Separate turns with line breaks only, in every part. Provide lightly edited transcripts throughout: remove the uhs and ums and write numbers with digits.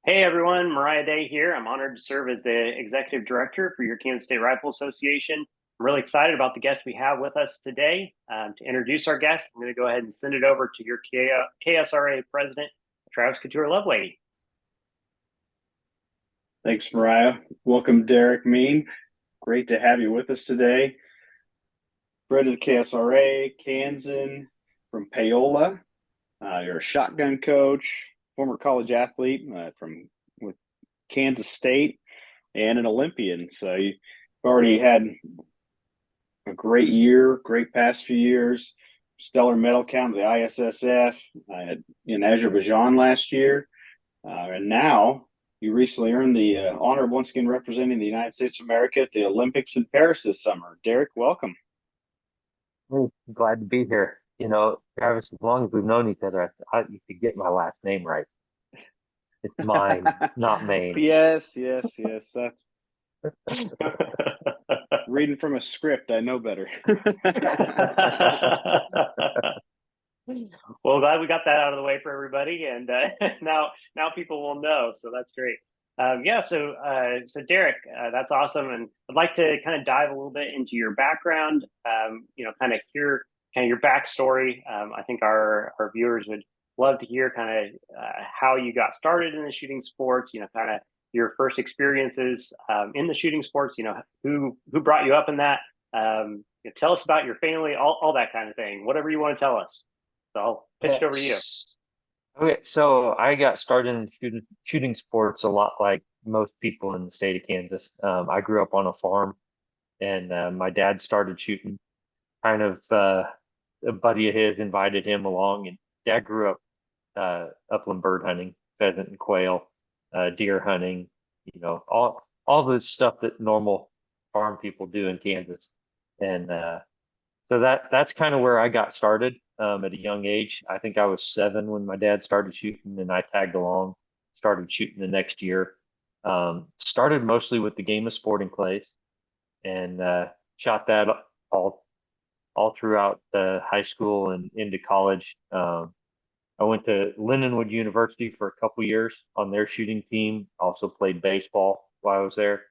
Hey everyone, Mariah Day here. I'm honored to serve as the executive director for your Kansas State Rifle Association. I'm really excited about the guest we have with us today. To introduce our guest, I'm going to go ahead and send it over to your KSRA president, Travis Couture-Lovelady.
Thanks, Mariah. Welcome, Derrick Mein. Great to have you with us today. Bred to the KSRA, Kansan from Paola. You're a shotgun coach, former college athlete from with Kansas State, and an Olympian. So you've already had a great year, great past few years. Stellar medal count of the ISSF in Azerbaijan last year, and now you recently earned the honor of once again representing the United States of America at the Olympics in Paris this summer. Derrick, welcome.
Hey, glad to be here. Travis, as long as we've known each other, you could get my last name right. It's mine, not Maine.
Yes, yes, yes. That's reading from a script. I know better.
Well, glad we got that out of the way for everybody, and now people will know. So that's great. So Derrick, that's awesome, and I'd like to kind of dive a little bit into your background. Kind of hear kind of your backstory. I think our viewers would love to hear kind of how you got started in the shooting sports. Kind of your first experiences in the shooting sports. Who brought you up in that. Tell us about your family, all that kind of thing. Whatever you want to tell us. So I'll pitch it over to you.
Yes. Okay, so I got started in shooting sports a lot like most people in the state of Kansas. I grew up on a farm, and my dad started shooting. Kind of a buddy of his invited him along, and Dad grew up upland bird hunting, pheasant and quail, deer hunting, all the stuff that normal farm people do in Kansas. And so that's kind of where I got started at a young age. I think I was 7 when my dad started shooting, and I tagged along, started shooting the next year. Started mostly with the game of sporting clays, and shot that all all throughout high school and into college. I went to Lindenwood University for a couple years on their shooting team. Also played baseball while I was there,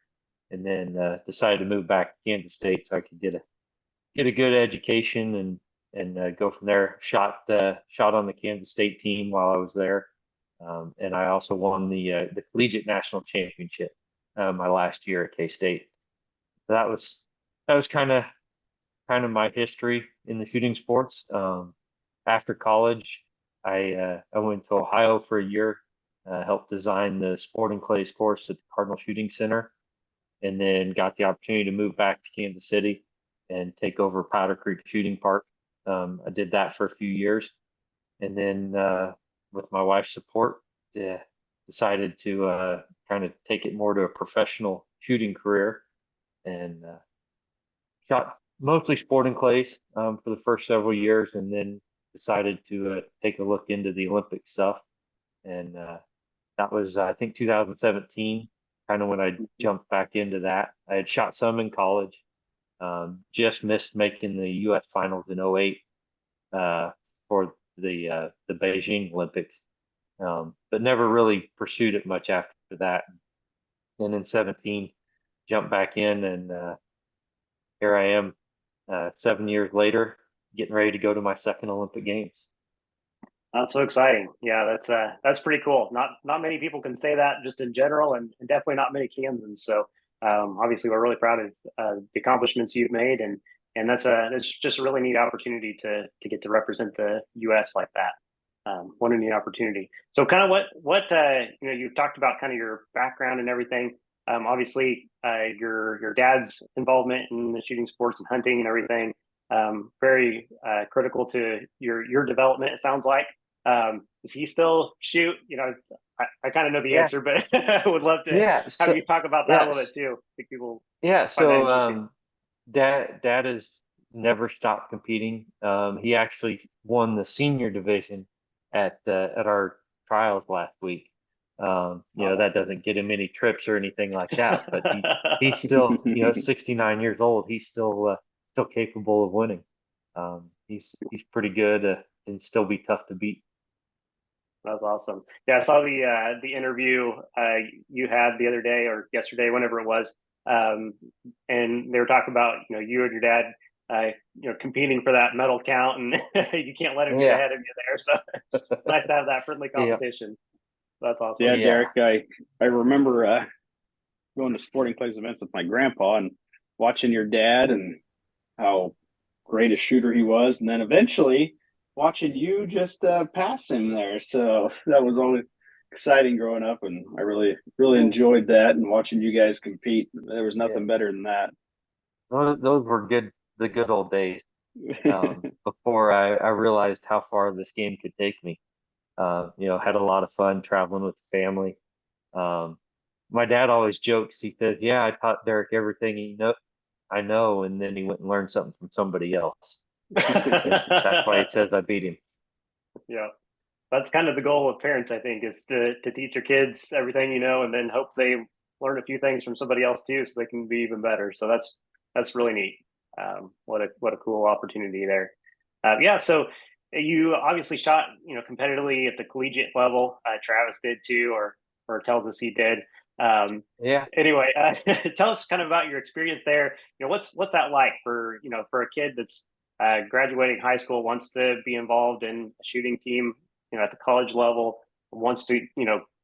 and then decided to move back to Kansas State so I could get a good education and go from there. Shot on the Kansas State team while I was there, and I also won the collegiate national championship my last year at K State. So that was kind of my history in the shooting sports. After college, I went to Ohio for a year, helped design the sporting clays course at the Cardinal Shooting Center, and then got the opportunity to move back to Kansas City and take over Powder Creek Shooting Park. I did that for a few years, and then with my wife's support, uh, decided to kind of take it more to a professional shooting career, and shot mostly sporting clays for the first several years, and then decided to take a look into the Olympic stuff. And that was, I think, 2017, kind of when I jumped back into that. I had shot some in college, just missed making the U.S. finals in '08 for the Beijing Olympics, but never really pursued it much after that. And in 17, jumped back in, and here I am 7 years later, getting ready to go to my second Olympic Games.
That's so exciting. Yeah, that's pretty cool. Not many people can say that just in general, and definitely not many Kansans. So obviously, we're really proud of the accomplishments you've made, and that's just a really neat opportunity to get to represent the U.S. like that. What a neat opportunity. So, kind of what you've talked about kind of your background and everything. Obviously, your dad's involvement in the shooting sports and hunting and everything, very critical to your development. It sounds like. Does he still shoot? I kind of know the
Yeah,
answer, but I would love to
yeah.
have
So
you talk about that a little bit
yes,
too. I think people
yeah.
find that
So
interesting.
dad has never stopped competing. He actually won the senior division at our trials last week.
Saw
That doesn't get him any trips or anything like that, but he's
that.
still, 69 years old. He's still capable of winning. He's pretty good and still be tough to beat.
That's awesome. Yeah, I saw the interview you had the other day or yesterday, whenever it was, um, and they were talking about you and your dad, competing for that medal count, and you can't let him get
Yeah.
ahead of you there. So it's nice to have that friendly
Yeah.
competition. That's
Yeah,
awesome.
Yeah.
Derek, I remember going to sporting clays events with my grandpa and watching your dad and how great a shooter he was, and then eventually watching you just pass him there. So that was always exciting growing up, and I really
Yeah.
enjoyed that and watching you guys compete. There was
Yeah.
nothing better than that.
Those were the good old days. Before I realized how far this game could take me. Had a lot of fun traveling with the family. Um, my dad always jokes. He said, "Yeah, I taught Derek everything I know," and then he went and learned something from somebody else, and that's why he says I beat him.
Yeah, that's kind of the goal of parents, I think, is to teach your kids everything and then hope they learn a few things from somebody else too, so they can be even better. So that's really neat. What a cool opportunity there. Yeah, so you obviously shot competitively at the collegiate level. Travis did too, or tells us he did. Um,
Yeah,
anyway, tell us kind of about your experience there. What's that like for for a kid that's graduating high school, wants to be involved in a shooting team, at the college level, wants to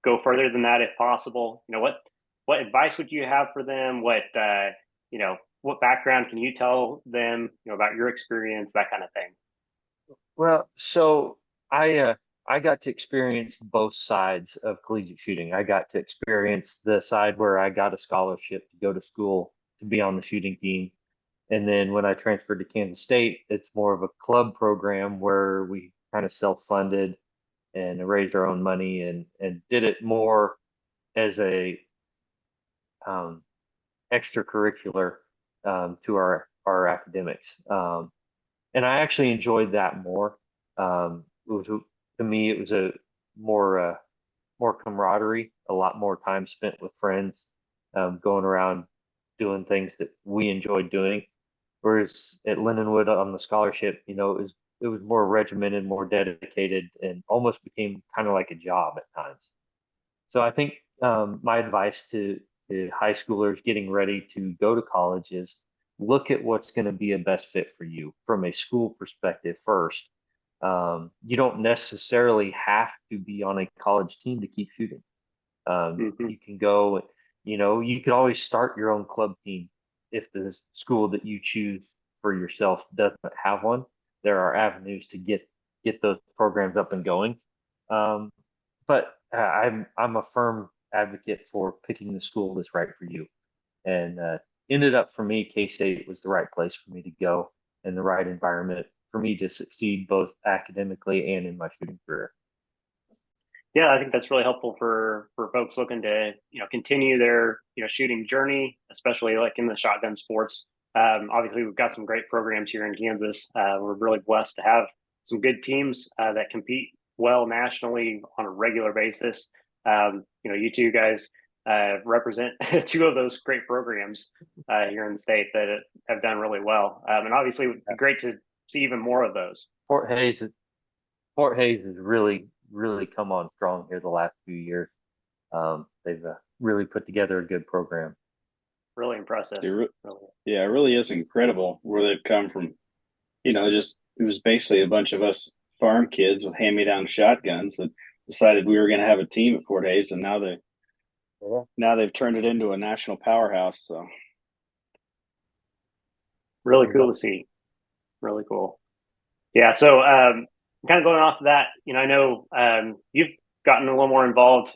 go further than that if possible. What advice would you have for them? What background can you tell them about your experience, that kind of thing?
well, so I got to experience both sides of collegiate shooting. I got to experience the side where I got a scholarship to go to school to be on the shooting team. And then when I transferred to Kansas State, it's more of a club program where we kind of self-funded and raised our own money and did it more as a um, extracurricular to our academics. And I actually enjoyed that more. To me, it was a more more camaraderie, a lot more time spent with friends, going around doing things that we enjoyed doing. Whereas at Lindenwood on the scholarship, it was more regimented, more dedicated, and almost became kind of like a job at times. So I think my advice to high schoolers getting ready to go to college is look at what's going to be a best fit for you from a school perspective first. You don't necessarily have to be on a college team to keep shooting.
Hmm.
You can go, you could always start your own club team if the school that you choose for yourself doesn't have one. There are avenues to get those programs up and going. Um, but I'm a firm advocate for picking the school that's right for you. And ended up for me, K-State was the right place for me to go and the right environment for me to succeed both academically and in my shooting career.
Yeah, I think that's really helpful for folks looking to continue their shooting journey, especially like in the shotgun sports. Obviously, we've got some great programs here in Kansas. We're really blessed to have some good teams that compete well nationally on a regular basis. You two guys represent two of those great programs here in the state that have done really well, and obviously, it'd be great to see even more of those.
Fort Hayes, Fort Hayes has really come on strong here the last few years. They've really put together a good program.
Really impressive.
It re-
Really.
yeah, it really is incredible where they've come from. Just it was basically a bunch of us farm kids with hand-me-down shotguns that decided we were going to have a team at Fort Hays, and
Yeah.
now they've turned it into a national powerhouse. So
Really
Yeah.
cool to see. Really cool. Yeah. So, kind of going off of that, I know you've gotten a little more involved,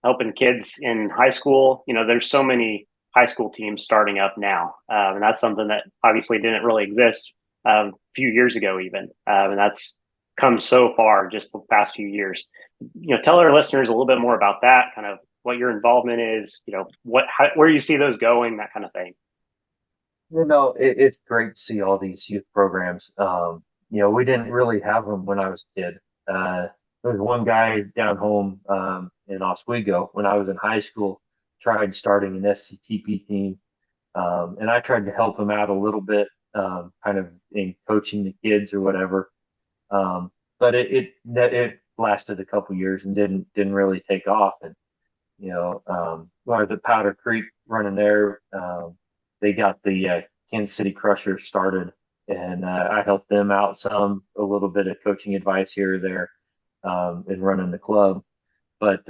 helping kids in high school. There's so many high school teams starting up now, and that's something that obviously didn't really exist a few years ago, even, and that's come so far just the past few years. Tell our listeners a little bit more about that, kind of what your involvement is. Where you see those going, that kind of thing.
It's great to see all these youth programs. We didn't really have them when I was a kid. There was one guy down home in Oswego when I was in high school, tried starting an SCTP team, and I tried to help him out a little bit, kind of in coaching the kids or whatever. But it lasted a couple years and didn't really take off. And one of the Powder Creek running there, they got the Kansas City Crushers started, and I helped them out some, a little bit of coaching advice here or there, in running the club. But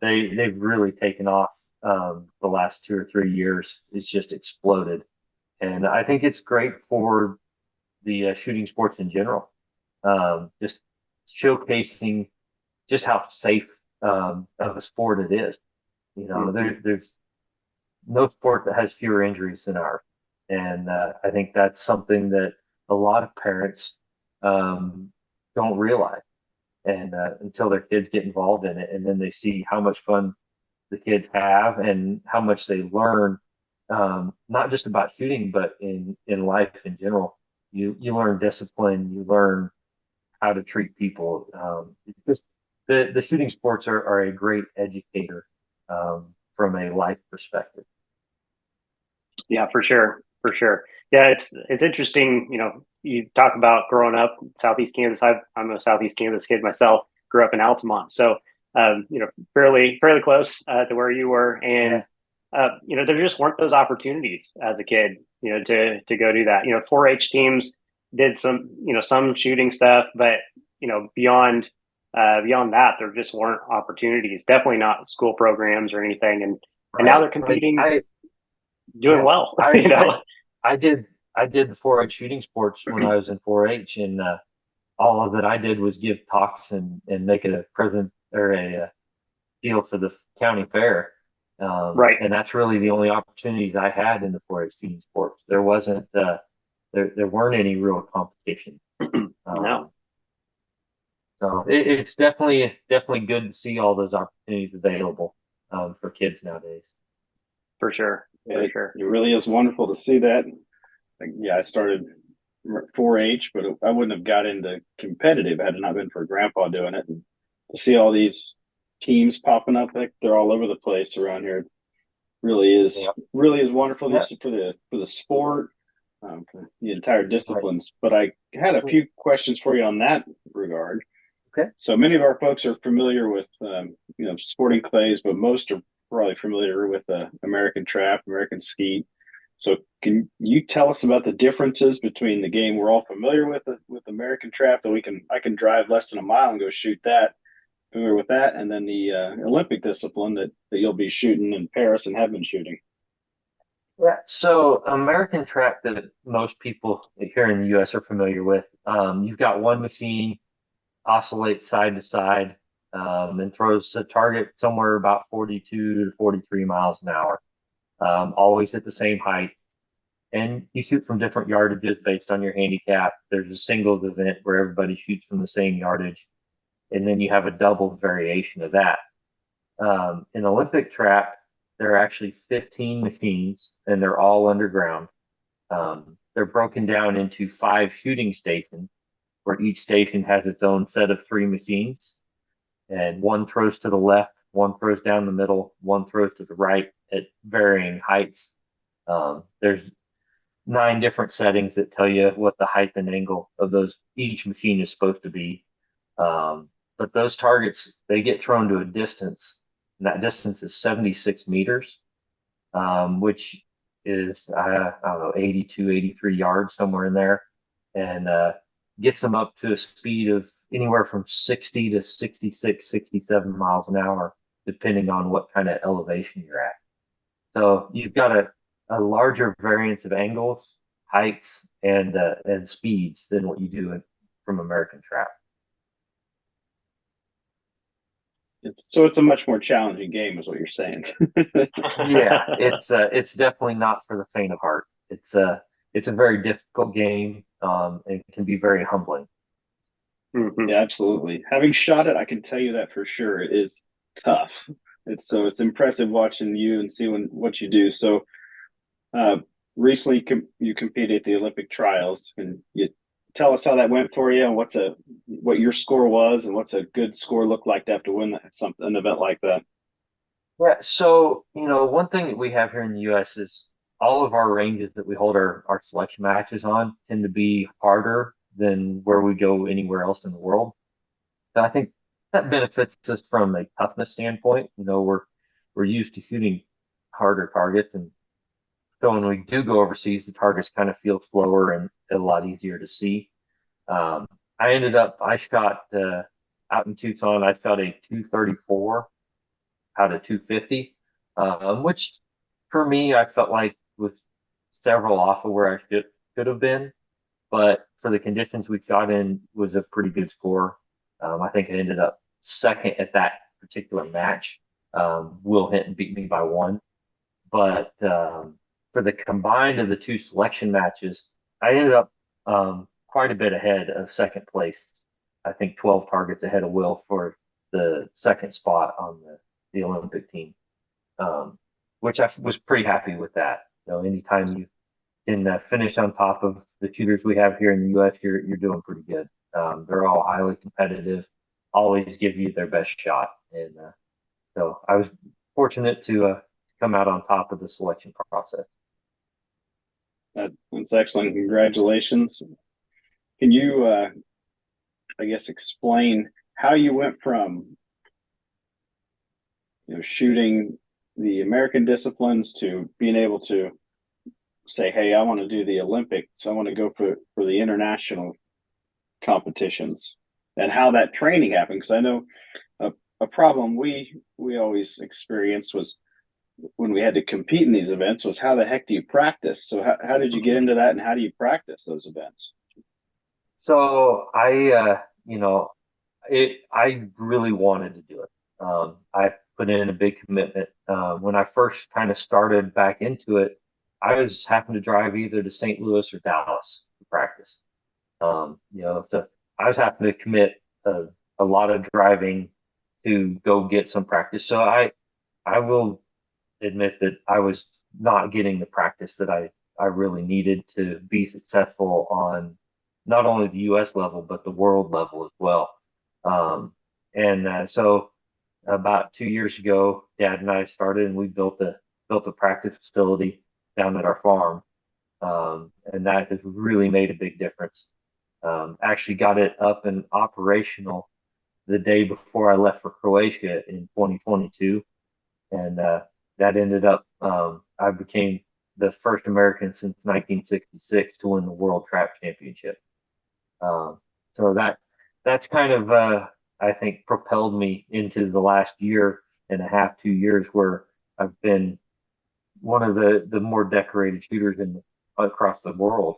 they've really taken off the last 2 or 3 years. It's just exploded, and I think it's great for the shooting sports in general. Just showcasing just how safe of a sport it is. There's no sport that has fewer injuries than ours, and I think that's something that a lot of parents don't realize, and until their kids get involved in it, and then they see how much fun the kids have and how much they learn, not just about shooting, but in life in general. You learn discipline, you learn how to treat people. Just the shooting sports are a great educator from a life perspective.
Yeah, for sure, for sure. Yeah, it's interesting. You talk about growing up in Southeast Kansas. I'm a Southeast Kansas kid myself. Grew up in Altamont, so fairly close to where you were, and there just weren't those opportunities as a kid, to go do that. 4-H teams did some shooting stuff, but beyond that, there just weren't opportunities. Definitely not school programs or anything, and now they're competing, doing well.
I did the 4-H shooting sports when I was in 4-H, and all of that I did was give talks and make a present or a deal for the county fair.
Right.
And that's really the only opportunities I had in the 4-H shooting sports. There wasn't there weren't any real competition.
No.
So it's definitely good to see all those opportunities available for kids nowadays.
For sure. For sure.
It really is wonderful to see that. I started 4-H, but I wouldn't have got into competitive had it not been for Grandpa doing it. And to see all these teams popping up, like they're all over the place around here, really is wonderful for the sport, for the entire disciplines. Right. But I had a few questions for you on that regard.
Okay.
So many of our folks are familiar with sporting clays, but most are probably familiar with American trap, American skeet. So can you tell us about the differences between the game we're all familiar with American trap that I can drive less than a mile and go shoot that, familiar with that, and then the Olympic discipline that you'll be shooting in Paris and have been shooting?
Yeah, so American trap that most people here in the U.S. are familiar with, you've got one machine oscillates side to side and throws a target somewhere about 42 to 43 miles an hour, always at the same height. And you shoot from different yardages based on your handicap. There's a singles event where everybody shoots from the same yardage, and then you have a double variation of that. In Olympic trap, there are actually 15 machines, and they're all underground. They're broken down into 5 shooting stations, where each station has its own set of 3 machines, and one throws to the left, one throws down the middle, one throws to the right at varying heights. There's 9 different settings that tell you what the height and angle of each machine is supposed to be. But those targets, they get thrown to a distance, and that distance is 76 meters, which is, I don't know, 82, 83 yards, somewhere in there, and gets them up to a speed of anywhere from 60 to 66, 67 miles an hour, depending on what kind of elevation you're at. So you've got a larger variance of angles, heights, and speeds than what you do from American trap.
It's a much more challenging game, is what you're saying.
Yeah, it's definitely not for the faint of heart. It's a very difficult game, and can be very humbling.
Mm-hmm. Yeah, absolutely. Having shot it, I can tell you that for sure. It is tough. It's impressive watching you and seeing what you do. So recently you competed at the Olympic trials. Can you tell us how that went for you, and what your score was, and what's a good score look like to have to win an event like that?
Yeah, so one thing that we have here in the U.S. is all of our ranges that we hold our selection matches on tend to be harder than where we go anywhere else in the world. So I think that benefits us from a toughness standpoint. We're used to shooting harder targets, and so when we do go overseas, the targets kind of feel slower and a lot easier to see. Um, I shot out in Tucson. I shot a 234 out of 250, which for me, I felt like was several off of where I should have been. But for the conditions we shot in, was a pretty good score. I think it ended up second at that particular match. Will Hinton beat me by one, but for the combined of the two selection matches, I ended up quite a bit ahead of second place. I think 12 targets ahead of Will for the second spot on the Olympic team, which I was pretty happy with that. Anytime you can finish on top of the shooters we have here in the U.S., you're doing pretty good. They're all highly competitive, always give you their best shot, and so I was fortunate to come out on top of the selection process.
That's excellent. Congratulations. Can you, I guess, explain how you went from shooting the American disciplines to being able to say, hey, I want to do the Olympics. I want to go for the international competitions, and how that training happened? Because I know a problem we always experienced was when we had to compete in these events was how the heck do you practice? So how did you get into that, and how do you practice those events?
So I really wanted to do it. I put in a big commitment. When I first kind of started back into it, I was having to drive either to St. Louis or Dallas to practice. So I was having to commit a lot of driving to go get some practice. So I will admit that I was not getting the practice that I really needed to be successful on not only the US level, but the world level as well. And so about 2 years ago, Dad and I started, and we built a practice facility down at our farm, and that has really made a big difference. Actually, got it up and operational the day before I left for Croatia in 2022, and that ended up I became the first American since 1966 to win the World Trap Championship. Um, so that's kind of I think propelled me into the last year and a half, 2 years, where I've been one of the more decorated shooters across the world.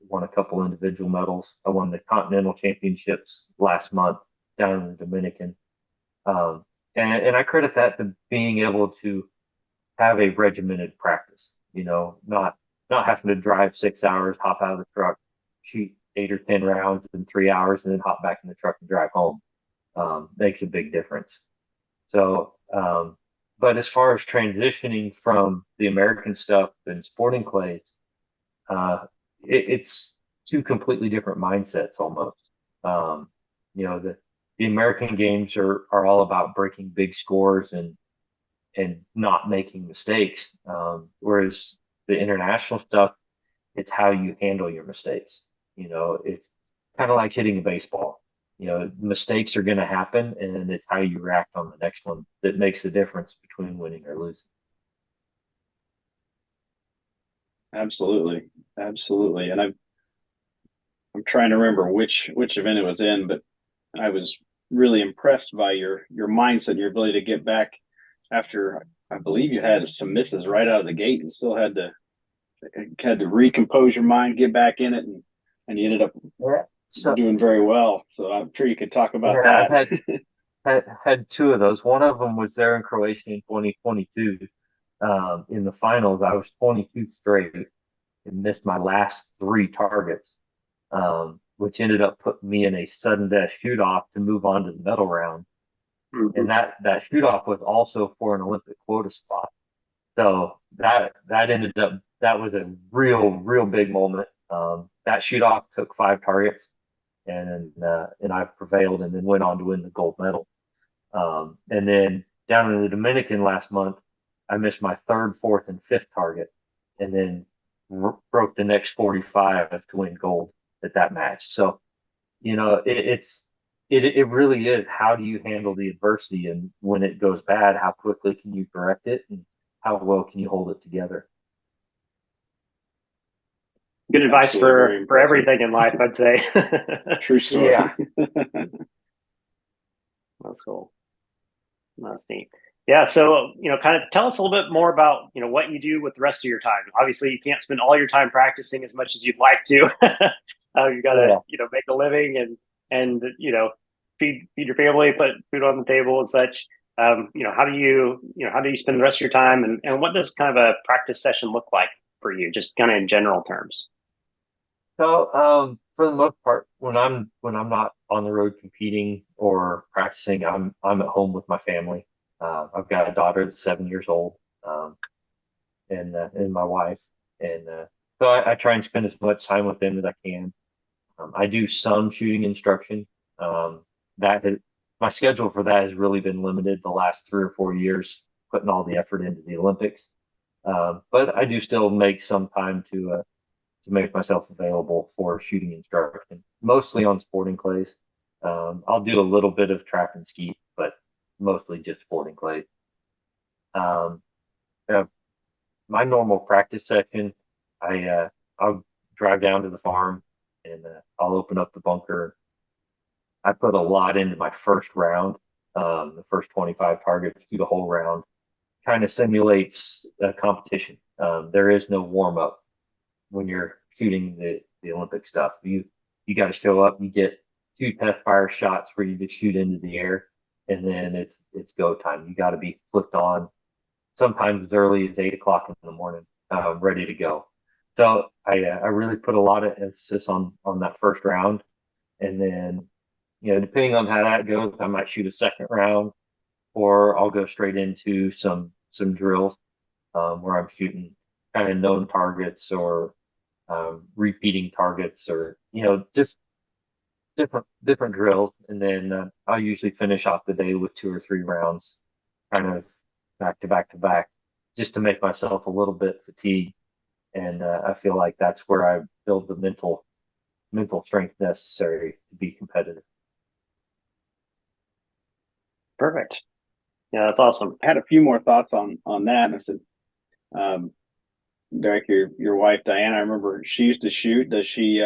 Won a couple individual medals. I won the Continental Championships last month down in the Dominican. And I credit that to being able to have a regimented practice, not having to drive 6 hours, hop out of the truck, shoot 8 or 10 rounds in 3 hours, and then hop back in the truck and drive home. Makes a big difference. So, but as far as transitioning from the American stuff and sporting clays, it's two completely different mindsets almost. Um, the American games are all about breaking big scores and not making mistakes. Whereas the international stuff, it's how you handle your mistakes. It's kind of like hitting a baseball. Mistakes are going to happen, and it's how you react on the next one that makes the difference between winning or losing.
Absolutely, absolutely. And I'm trying to remember which event it was in, but I was really impressed by your mindset, your ability to get back after I believe you had some misses right out of the gate, and still had to recompose your mind, get back in it, and you ended up
Yeah. So
doing very well. So I'm sure you could talk about
yeah, I've
that.
had two of those. One of them was there in Croatia in 2022. In the finals, I was 22 straight and missed my last three targets, which ended up putting me in a sudden death shoot off to move on to the medal round.
Mhm.
And that shoot off was also for an Olympic quota spot. So that was a real big moment. That shoot off took five targets, and I prevailed, and then went on to win the gold medal. And then down in the Dominican last month, I missed my third, fourth, and fifth target, and then broke the next 45 to win gold at that match. So it's it really is. How do you handle the adversity, and when it goes bad, how quickly can you correct it, and how well can you hold it together?
Good advice
Absolutely, very
for
impressive.
everything in life, I'd say.
True story.
Yeah.
That's cool. That's neat. Yeah. So, kind of tell us a little bit more about, what you do with the rest of your time. Obviously, you can't spend all your time practicing as much as you'd like to. You got to,
Yeah.
make a living and, feed your family, put food on the table and such. How do you spend the rest of your time, and what does kind of a practice session look like for you, just kind of in general terms?
So, for the most part, when I'm not on the road competing or practicing, I'm at home with my family. I've got a daughter that's 7 years old, and my wife, and so I try and spend as much time with them as I can. I do some shooting instruction. That has, my schedule for that has really been limited the last 3 or 4 years, putting all the effort into the Olympics. But I do still make some time to make myself available for shooting instruction, mostly on sporting clays. I'll do a little bit of trap and skeet, but mostly just sporting clays. Um, uh, my normal practice session, I'll drive down to the farm and I'll open up the bunker. I put a lot into my first round, the first 25 targets through the whole round. Kind of simulates a competition. There is no warm up when you're shooting the Olympic stuff. You got to show up. You get two test fire shots where you just shoot into the air, and then it's go time. You got to be flipped on sometimes as early as 8 o'clock in the morning, ready to go. So I really put a lot of emphasis on that first round, and then depending on how that goes, I might shoot a second round, or I'll go straight into some drills where I'm shooting kind of known targets or repeating targets, or just different drills, and then I'll usually finish off the day with 2 or 3 rounds, kind of back to back to back, just to make myself a little bit fatigued, and I feel like that's where I build the mental strength necessary to be competitive.
Perfect. Yeah, that's awesome.
I had a few more thoughts on that, and I said, Derek, your wife Diana, I remember she used to shoot. Does she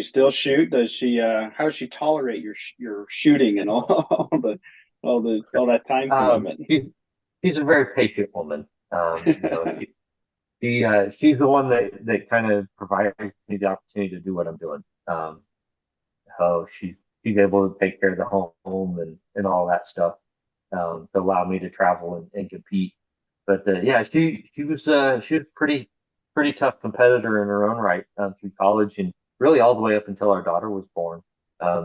still shoot? Does she how does she tolerate your shooting and all that time
Um,
commitment?
she, she's a very patient woman. She's the one that kind of provides me the opportunity to do what I'm doing. So she's able to take care of the home and all that stuff, to allow me to travel and compete. But yeah, she was pretty tough competitor in her own right, through college, and really all the way up until our daughter was born.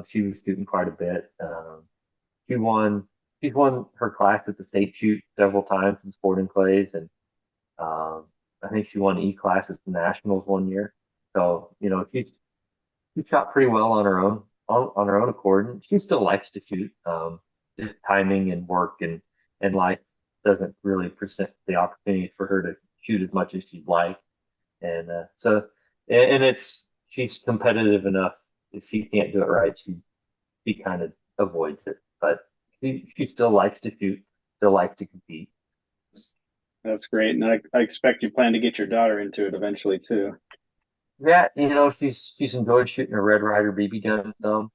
She was shooting quite a bit. She won she's won her class at the state shoot several times in sporting clays, and um, I think she won E class at the nationals one year. So she shot pretty well on her own, on her own accord, and she still likes to shoot. Just timing and work and life doesn't really present the opportunity for her to shoot as much as she'd like, and and it's she's competitive enough. If she can't do it right, she kind of avoids it, but she still likes to shoot, still likes to compete.
That's great, and I expect you plan to get your daughter into it eventually too.
Yeah, she's enjoyed shooting a Red Ryder BB gun some,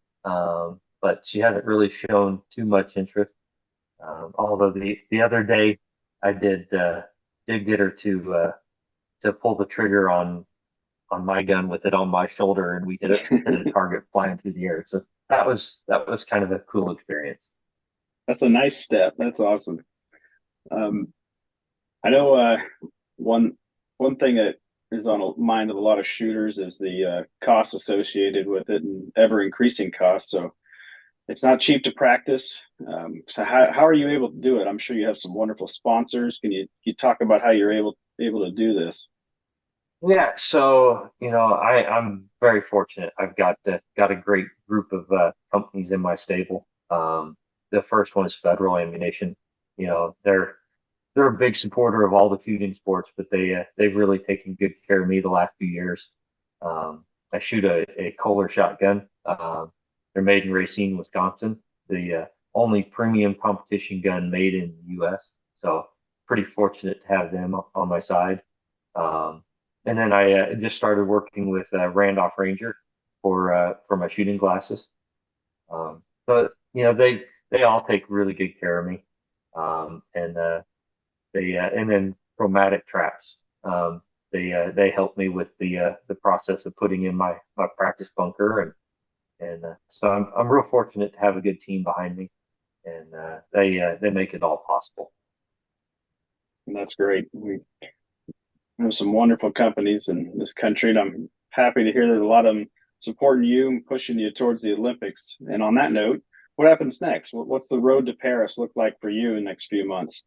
but she hasn't really shown too much interest. Although the other day I did get her to pull the trigger on my gun with it on my shoulder, and we hit a target flying through the air. So that was kind of a cool experience.
That's a nice step. That's awesome. Um, I know one one thing that is on the mind of a lot of shooters is the costs associated with it and ever increasing costs. So it's not cheap to practice. So how are you able to do it? I'm sure you have some wonderful sponsors. Can you talk about how you're able to do this?
Yeah, so I'm very fortunate. I've got a great group of companies in my stable. The first one is Federal Ammunition. They're a big supporter of all the shooting sports, but they've really taken good care of me the last few years. I shoot a Kohler shotgun. They're made in Racine, Wisconsin. The only premium competition gun made in the U.S. So pretty fortunate to have them on my side. And then I just started working with Randolph Ranger for my shooting glasses. But they all take really good care of me. And and then Chromatic Traps. They help me with the process of putting in my practice bunker, and so I'm real fortunate to have a good team behind me, and they make it all possible.
And that's great. We have some wonderful companies in this country, and I'm happy to hear that a lot of them supporting you and pushing you towards the Olympics. And on that note, what happens next? What's the road to Paris look like for you in the next few months?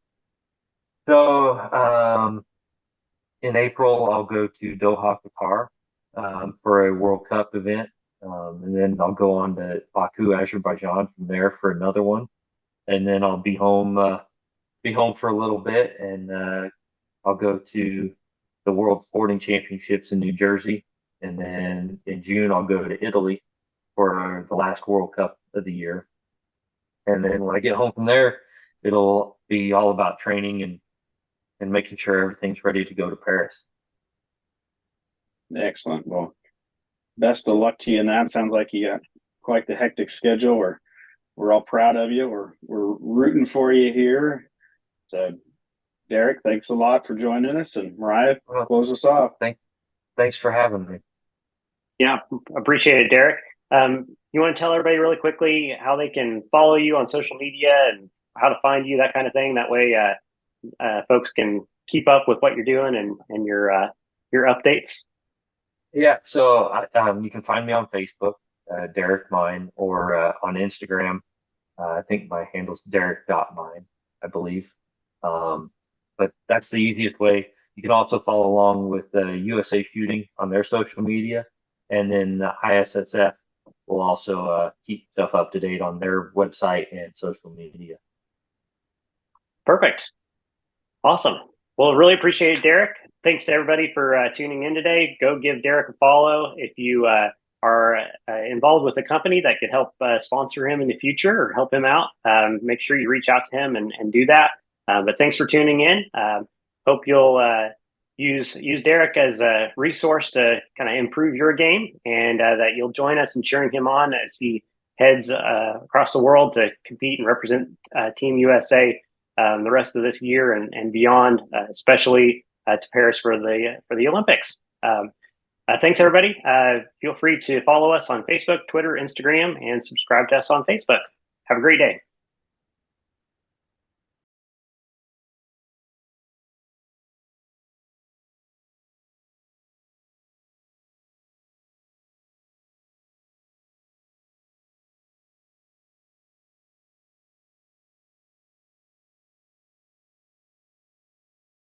So in April, I'll go to Doha, Qatar, for a World Cup event. And then I'll go on to Baku, Azerbaijan from there for another one. And then I'll be home for a little bit, and I'll go to the World Sporting Championships in New Jersey. And then in June, I'll go to Italy for the last World Cup of the year. And then when I get home from there, it'll be all about training and making sure everything's ready to go to Paris.
Excellent. Well, best of luck to you in that. Sounds like you got quite the hectic schedule. We're all proud of you. We're rooting for you here. So, Derrick, thanks a lot for joining us, and Mariah, close us off.
Thanks for having me.
Yeah, appreciate it, Derrick. You want to tell everybody really quickly how they can follow you on social media and how to find you, that kind of thing? That way, folks can keep up with what you're doing and your updates.
Yeah, so you can find me on Facebook, Derrick Mein, or on Instagram. I think my handle's Derrick.Mein, I believe. But that's the easiest way. You can also follow along with USA Shooting on their social media, and then ISSF will also keep stuff up to date on their website and social media.
Perfect. Awesome. Well, really appreciate it, Derrick. Thanks to everybody for tuning in today. Go give Derrick a follow if you are involved with a company that could help sponsor him in the future or help him out. Make sure you reach out to him and do that. But thanks for tuning in. Hope you'll use Derrick as a resource to kind of improve your game, and that you'll join us in cheering him on as he heads across the world to compete and represent Team USA the rest of this year and beyond, especially to Paris for the Olympics. Thanks, everybody. Feel free to follow us on Facebook, Twitter, Instagram, and subscribe to us on Facebook. Have a great day.